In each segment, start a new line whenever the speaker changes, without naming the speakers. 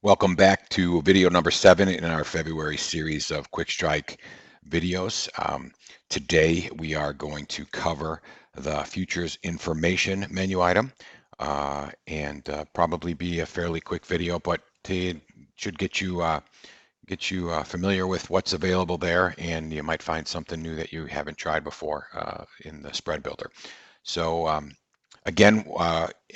Welcome back to video number 7 in our February series of QuikStrike videos. Today we are going to cover the futures information menu item and probably be a fairly quick video, but it should get you familiar with what's available there, and you might find something new that you haven't tried before in the spread builder. So again,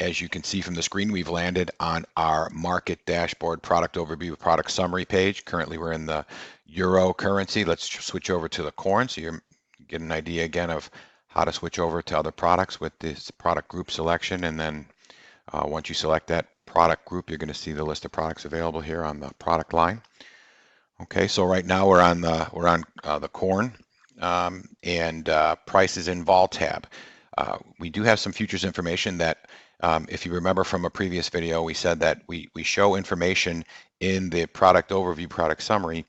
as you can see from the screen, we've landed on our market dashboard product overview product summary page. Currently, we're in the euro currency. Let's switch over to the corn so you get an idea again of how to switch over to other products with this product group selection. And then once you select that product group, you're going to see the list of products available here on the product line. Okay, so right now we're on the corn and prices in vol tab. We do have some futures information that, if you remember from a previous video, we said that we show information in the product overview, product summary,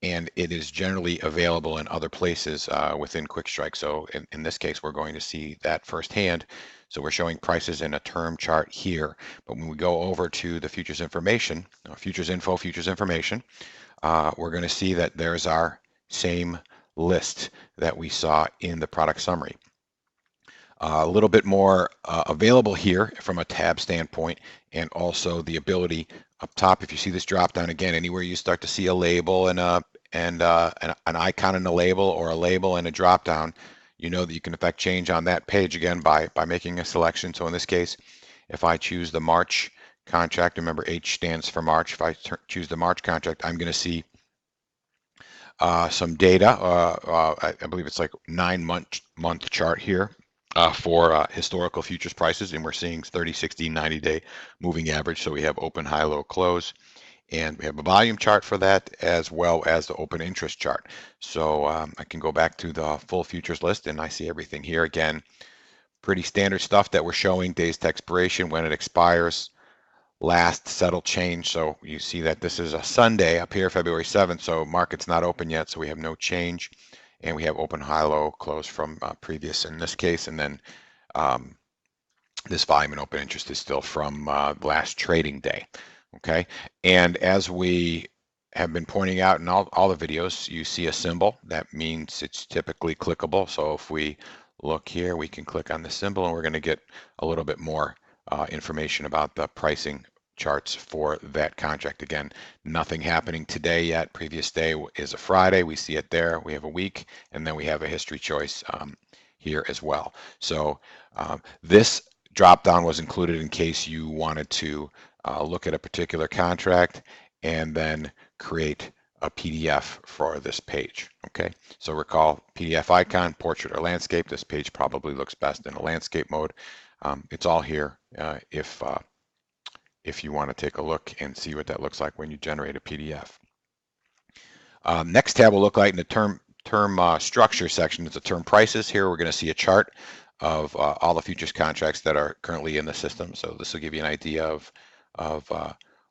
and it is generally available in other places within QuikStrike. So in this case, we're going to see that firsthand. So we're showing prices in a term chart here. But when we go over to the futures information, futures info, futures information, we're going to see that there's our same list that we saw in the product summary. A little bit more available here from a tab standpoint, and also the ability up top, if you see this drop down again, anywhere you start to see a label and an icon in the label or a label and a drop down, you know that you can affect change on that page again by making a selection. So in this case, if I choose the March contract, remember H stands for March. If I choose the March contract, I'm going to see some data. I believe it's like 9-month chart here for historical futures prices, and we're seeing 30, 60, 90-day moving average. So we have open, high, low, close, and we have a volume chart for that as well as the open interest chart. So I can go back to the full futures list, and I see everything here again. Pretty standard stuff that we're showing: days to expiration, when it expires, last settled change. So you see that this is a Sunday up here, February 7th, so market's not open yet, so we have no change. And we have open, high, low, close from previous in this case. And then this volume and open interest is still from last trading day. Okay. And as we have been pointing out in all the videos, you see a symbol. That means it's typically clickable. So if we look here, we can click on the symbol, and we're going to get a little bit more information about the pricing charts for that contract. Again, nothing happening today yet. Previous day is a Friday. We see it there. We have a week, and then we have a history choice here as well. So this drop down was included in case you wanted to look at a particular contract and then create a PDF for this page. Okay, so recall PDF icon, portrait or landscape. This page probably looks best in a landscape mode. It's all here if you want to take a look and see what that looks like when you generate a PDF. Next tab will look like in the term structure section. It's a term prices. Here we're going to see a chart of all the futures contracts that are currently in the system. So this will give you an idea of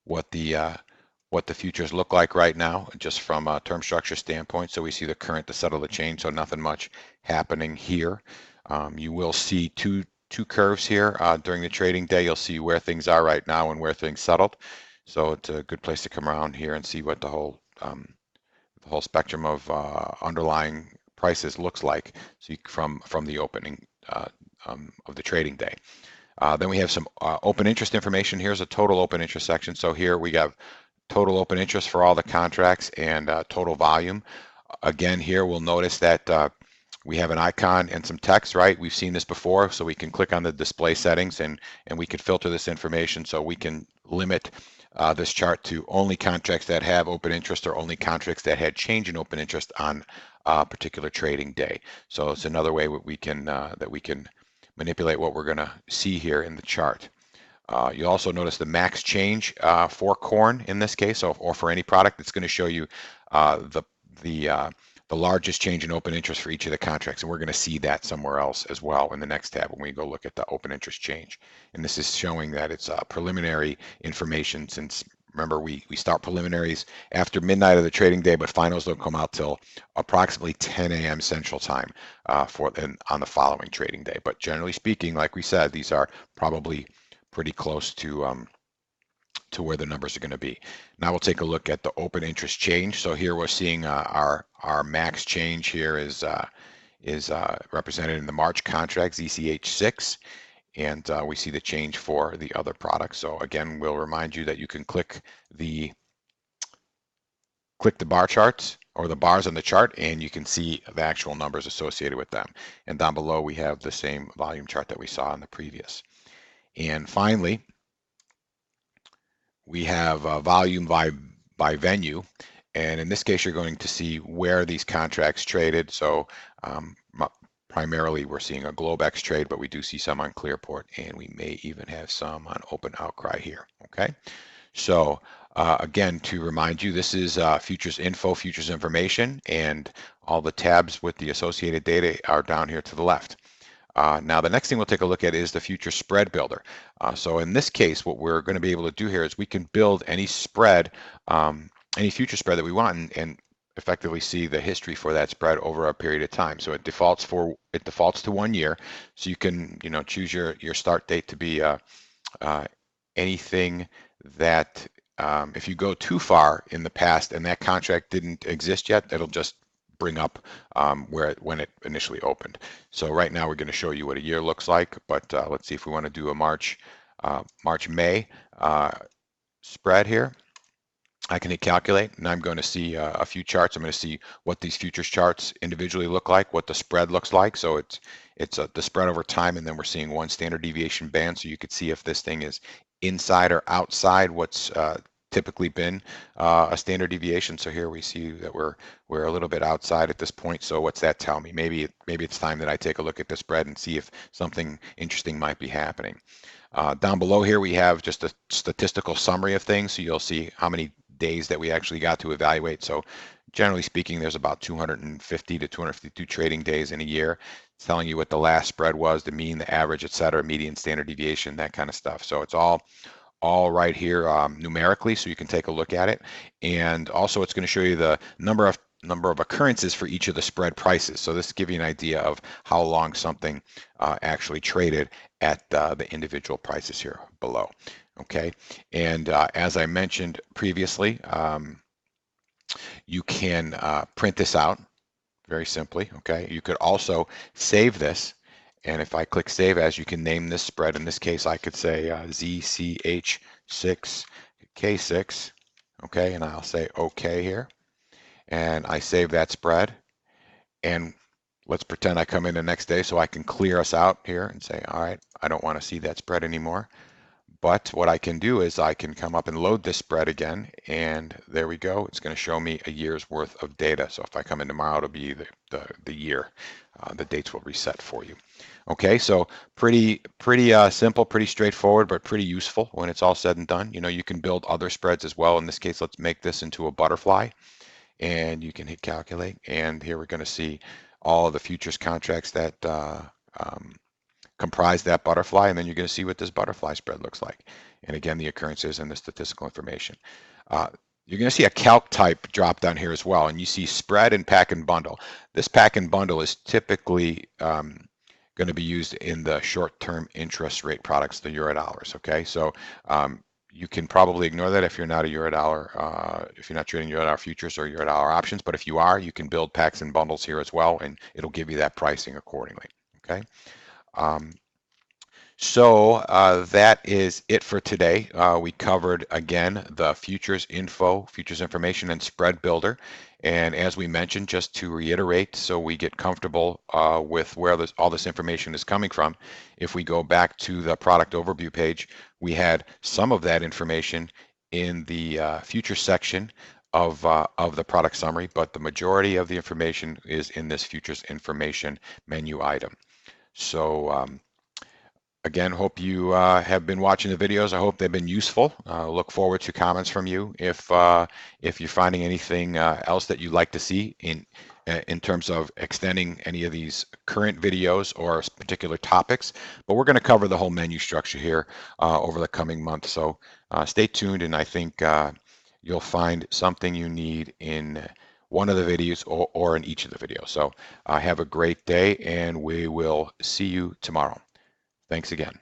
what the futures look like right now, just from a term structure standpoint. So we see the current to settle the change, so nothing much happening here. You will see two curves here during the trading day. You'll see where things are right now and where things settled. So it's a good place to come around here and see what the whole spectrum of underlying prices looks like, so from the opening of the trading day. Then we have some open interest information. Here's a total open interest section. So here we have total open interest for all the contracts and total volume. Again, here we'll notice that we have an icon and some text, right? We've seen this before, so we can click on the display settings and we can filter this information, so we can limit this chart to only contracts that have open interest or only contracts that had change in open interest on a particular trading day. So it's another way that we can manipulate what we're going to see here in the chart. You also notice the max change for corn in this case, or for any product. It's going to show you the largest change in open interest for each of the contracts, and we're going to see that somewhere else as well in the next tab when we go look at the open interest change. And this is showing that it's preliminary information, since remember we start preliminaries after midnight of the trading day, but finals don't come out till approximately 10 a.m. Central Time on the following trading day. But generally speaking, like we said, these are probably pretty close to to where the numbers are going to be. Now we'll take a look at the open interest change. So here we're seeing our max change here is represented in the March contract, ZCH6, and we see the change for the other products. So again, we'll remind you that you can click the bar charts or the bars on the chart, and you can see the actual numbers associated with them. And down below, we have the same volume chart that we saw in the previous. And finally, we have volume by venue. And in this case, you're going to see where these contracts traded. So primarily, we're seeing a Globex trade, but we do see some on Clearport, and we may even have some on Open Outcry here. Okay, so again, to remind you, this is futures info, futures information, and all the tabs with the associated data are down here to the left. Now, the next thing we'll take a look at is the future spread builder. So in this case, what we're going to be able to do here is we can build any spread, any future spread that we want, and effectively see the history for that spread over a period of time. So it defaults to 1 year. So you can choose your start date to be anything that if you go too far in the past and that contract didn't exist yet, it'll just bring up when it initially opened. So right now we're going to show you what a year looks like, but let's see if we want to do a March-May spread here. I can hit calculate, and I'm going to see a few charts. I'm going to see what these futures charts individually look like, what the spread looks like. So it's the spread over time, and then we're seeing one standard deviation band. So you could see if this thing is inside or outside what's typically been a standard deviation. So here we see that we're a little bit outside at this point. So what's that tell me? Maybe it's time that I take a look at the spread and see if something interesting might be happening. Down below here we have just a statistical summary of things. So you'll see how many days that we actually got to evaluate. So generally speaking, there's about 250 to 252 trading days in a year. It's telling you what the last spread was, the mean, the average, et cetera, median, standard deviation, that kind of stuff. So it's all right here numerically, so you can take a look at it. And also it's going to show you the number of occurrences for each of the spread prices. So this gives you an idea of how long something actually traded at the individual prices here below. Okay, and as I mentioned previously, you can print this out very simply. Okay, you could also save this, and if I click Save As, you can name this spread. In this case, I could say ZCH6K6. Okay, and I'll say OK here, and I save that spread. And let's pretend I come in the next day so I can clear us out here and say, all right, I don't want to see that spread anymore. But what I can do is I can come up and load this spread again, and there we go. It's going to show me a year's worth of data. So if I come in tomorrow, it'll be the year. The dates will reset for you. Okay, so pretty simple, pretty straightforward, but pretty useful when it's all said and done. You can build other spreads as well. In this case, let's make this into a butterfly, and you can hit calculate. And here we're going to see all of the futures contracts that comprise that butterfly, and then you're going to see what this butterfly spread looks like. And again, the occurrences and the statistical information. You're going to see a calc type drop down here as well, and you see spread and pack and bundle. This pack and bundle is typically going to be used in the short-term interest rate products, the Eurodollars. Okay, so you can probably ignore that if you're not a Eurodollar, if you're not trading Eurodollar futures or Eurodollar options. But if you are, you can build packs and bundles here as well, and it'll give you that pricing accordingly. Okay. So that is it for today. We covered, again, the futures info, futures information, and spread builder. And as we mentioned, just to reiterate, so we get comfortable with where all this information is coming from, if we go back to the product overview page, we had some of that information in the futures section of the product summary, but the majority of the information is in this futures information menu item. So again, hope you have been watching the videos. I hope they've been useful. Look forward to comments from you if you're finding anything else that you'd like to see in terms of extending any of these current videos or particular topics. But we're going to cover the whole menu structure here over the coming month. So stay tuned, and I think you'll find something you need in one of the videos or in each of the videos. So have a great day, and we will see you tomorrow. Thanks again.